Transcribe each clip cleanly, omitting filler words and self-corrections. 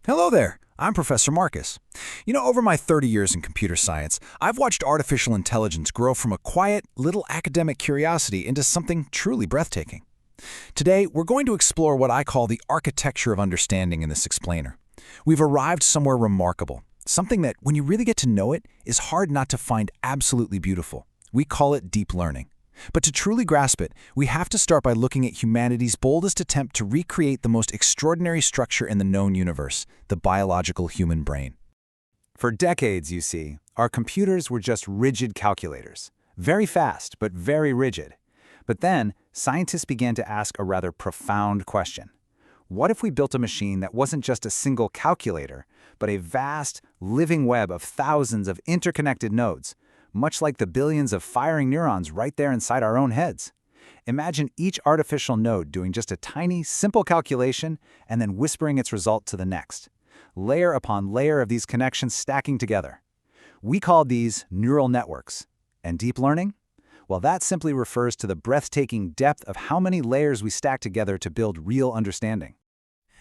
Hello there, I'm Professor Marcus. Over my 30 years in computer science, I've watched artificial intelligence grow from a quiet, little academic curiosity into something truly breathtaking. Today, we're going to explore what I call the architecture of understanding in this explainer. We've arrived somewhere remarkable, something that, when you really get to know it, is hard not to find absolutely beautiful. We call it deep learning. But to truly grasp it, we have to start by looking at humanity's boldest attempt to recreate the most extraordinary structure in the known universe, the biological human brain. For decades, you see, our computers were just rigid calculators. Very fast, but very rigid. But then, scientists began to ask a rather profound question. What if we built a machine that wasn't just a single calculator, but a vast, living web of thousands of interconnected nodes, much like the billions of firing neurons right there inside our own heads? Imagine each artificial node doing just a tiny, simple calculation and then whispering its result to the next, layer upon layer of these connections stacking together. We call these neural networks. And deep learning? Well, that simply refers to the breathtaking depth of how many layers we stack together to build real understanding.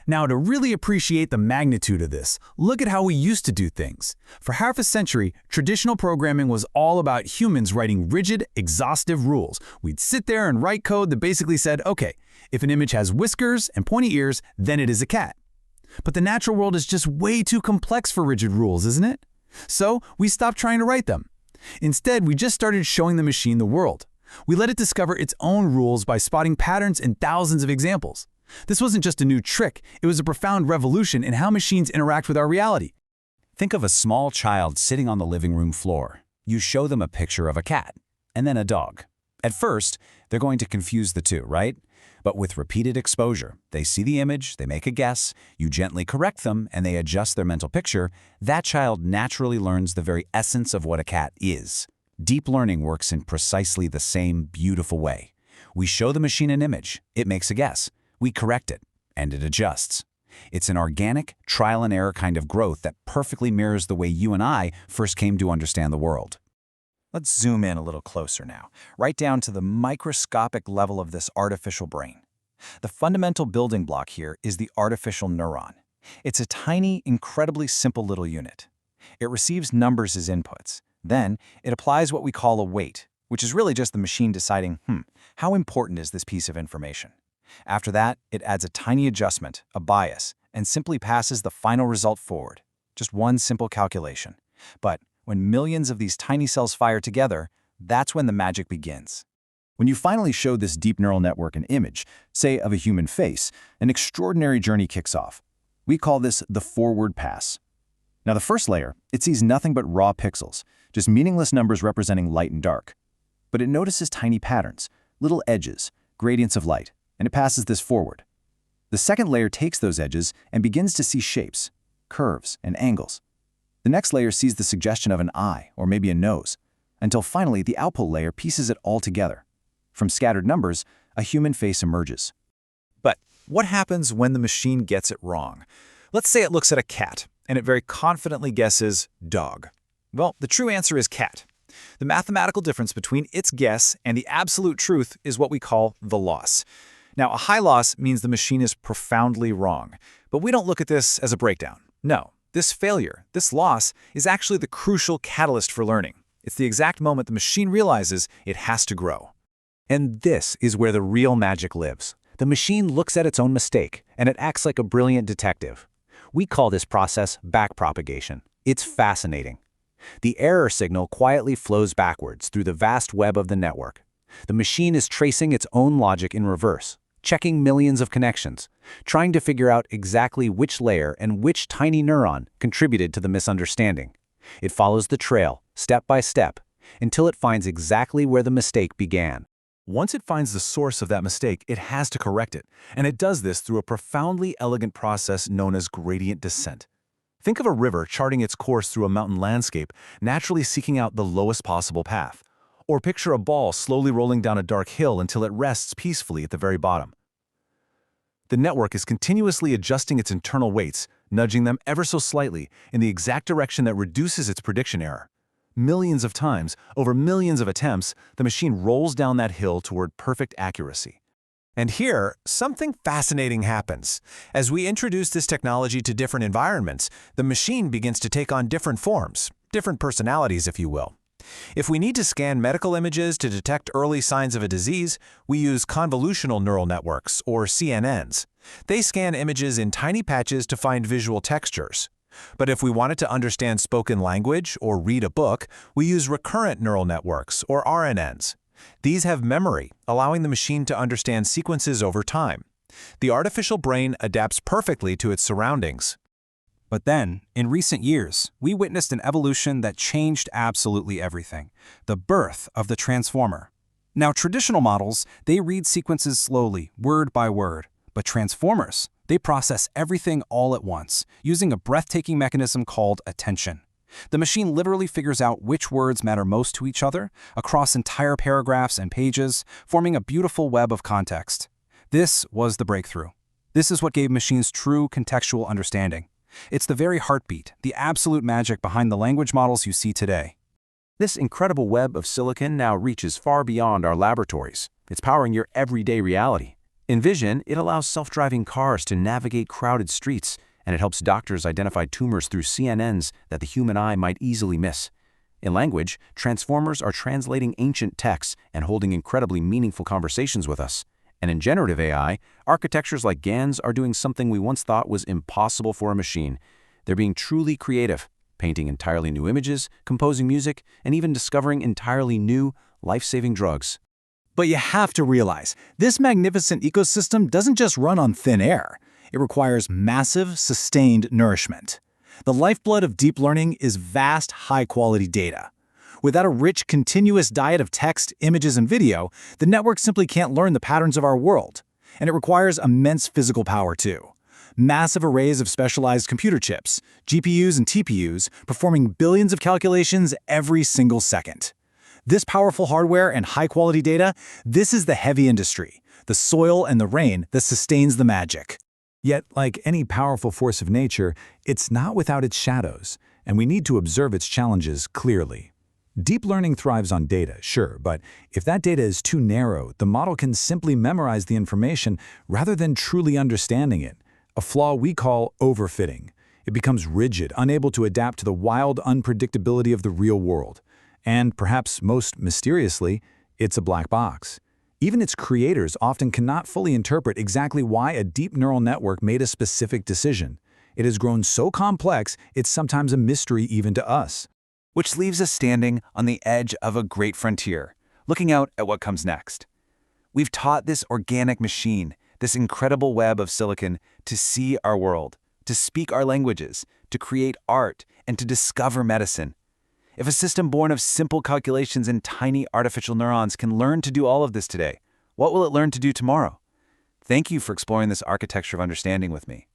Now, to really appreciate the magnitude of this, look at how we used to do things. For half a century, traditional programming was all about humans writing rigid, exhaustive rules. We'd sit there and write code that basically said, okay, if an image has whiskers and pointy ears, then it is a cat. But the natural world is just way too complex for rigid rules, isn't it? So we stopped trying to write them. Instead, we just started showing the machine the world. We let it discover its own rules by spotting patterns in thousands of examples. This wasn't just a new trick, it was a profound revolution in how machines interact with our reality. Think of a small child sitting on the living room floor. You show them a picture of a cat, and then a dog. At first, they're going to confuse the two, right? But with repeated exposure, they see the image, they make a guess, you gently correct them, and they adjust their mental picture. That child naturally learns the very essence of what a cat is. Deep learning works in precisely the same beautiful way. We show the machine an image, it makes a guess. We correct it, and it adjusts. It's an organic, trial-and-error kind of growth that perfectly mirrors the way you and I first came to understand the world. Let's zoom in a little closer now, right down to the microscopic level of this artificial brain. The fundamental building block here is the artificial neuron. It's a tiny, incredibly simple little unit. It receives numbers as inputs. Then, it applies what we call a weight, which is really just the machine deciding, how important is this piece of information? After that, it adds a tiny adjustment, a bias, and simply passes the final result forward. Just one simple calculation. But when millions of these tiny cells fire together, that's when the magic begins. When you finally show this deep neural network an image, say of a human face, an extraordinary journey kicks off. We call this the forward pass. Now the first layer, it sees nothing but raw pixels, just meaningless numbers representing light and dark. But it notices tiny patterns, little edges, gradients of light, and it passes this forward. The second layer takes those edges and begins to see shapes, curves, and angles. The next layer sees the suggestion of an eye or maybe a nose, until finally the output layer pieces it all together. From scattered numbers, a human face emerges. But what happens when the machine gets it wrong? Let's say it looks at a cat, and it very confidently guesses dog. Well, the true answer is cat. The mathematical difference between its guess and the absolute truth is what we call the loss. Now, a high loss means the machine is profoundly wrong, but we don't look at this as a breakdown. No, this failure, this loss, is actually the crucial catalyst for learning. It's the exact moment the machine realizes it has to grow. And this is where the real magic lives. The machine looks at its own mistake, and it acts like a brilliant detective. We call this process backpropagation. It's fascinating. The error signal quietly flows backwards through the vast web of the network. The machine is tracing its own logic in reverse, checking millions of connections, trying to figure out exactly which layer and which tiny neuron contributed to the misunderstanding. It follows the trail, step by step, until it finds exactly where the mistake began. Once it finds the source of that mistake, it has to correct it, and it does this through a profoundly elegant process known as gradient descent. Think of a river charting its course through a mountain landscape, naturally seeking out the lowest possible path. Or picture a ball slowly rolling down a dark hill until it rests peacefully at the very bottom. The network is continuously adjusting its internal weights, nudging them ever so slightly in the exact direction that reduces its prediction error. Millions of times, over millions of attempts, the machine rolls down that hill toward perfect accuracy. And here, something fascinating happens. As we introduce this technology to different environments, the machine begins to take on different forms, different personalities, if you will. If we need to scan medical images to detect early signs of a disease, we use convolutional neural networks, or CNNs. They scan images in tiny patches to find visual textures. But if we wanted to understand spoken language or read a book, we use recurrent neural networks, or RNNs. These have memory, allowing the machine to understand sequences over time. The artificial brain adapts perfectly to its surroundings. But then, in recent years, we witnessed an evolution that changed absolutely everything: the birth of the transformer. Now, traditional models, they read sequences slowly, word by word. But transformers, they process everything all at once, using a breathtaking mechanism called attention. The machine literally figures out which words matter most to each other, across entire paragraphs and pages, forming a beautiful web of context. This was the breakthrough. This is what gave machines true contextual understanding. It's the very heartbeat, the absolute magic behind the language models you see today. This incredible web of silicon now reaches far beyond our laboratories. It's powering your everyday reality. In vision, it allows self-driving cars to navigate crowded streets, and it helps doctors identify tumors through CNNs that the human eye might easily miss. In language, transformers are translating ancient texts and holding incredibly meaningful conversations with us. And in generative AI, architectures like GANs are doing something we once thought was impossible for a machine. They're being truly creative, painting entirely new images, composing music, and even discovering entirely new, life-saving drugs. But you have to realize, this magnificent ecosystem doesn't just run on thin air. It requires massive, sustained nourishment. The lifeblood of deep learning is vast, high-quality data. Without a rich, continuous diet of text, images, and video, the network simply can't learn the patterns of our world. And it requires immense physical power, too. Massive arrays of specialized computer chips, GPUs and TPUs, performing billions of calculations every single second. This powerful hardware and high-quality data, this is the heavy industry, the soil and the rain that sustains the magic. Yet, like any powerful force of nature, it's not without its shadows, and we need to observe its challenges clearly. Deep learning thrives on data, sure, but if that data is too narrow, the model can simply memorize the information rather than truly understanding it, a flaw we call overfitting. It becomes rigid, unable to adapt to the wild unpredictability of the real world. And perhaps most mysteriously, it's a black box. Even its creators often cannot fully interpret exactly why a deep neural network made a specific decision. It has grown so complex, it's sometimes a mystery even to us. Which leaves us standing on the edge of a great frontier, looking out at what comes next. We've taught this organic machine, this incredible web of silicon, to see our world, to speak our languages, to create art, and to discover medicine. If a system born of simple calculations and tiny artificial neurons can learn to do all of this today, what will it learn to do tomorrow? Thank you for exploring this architecture of understanding with me.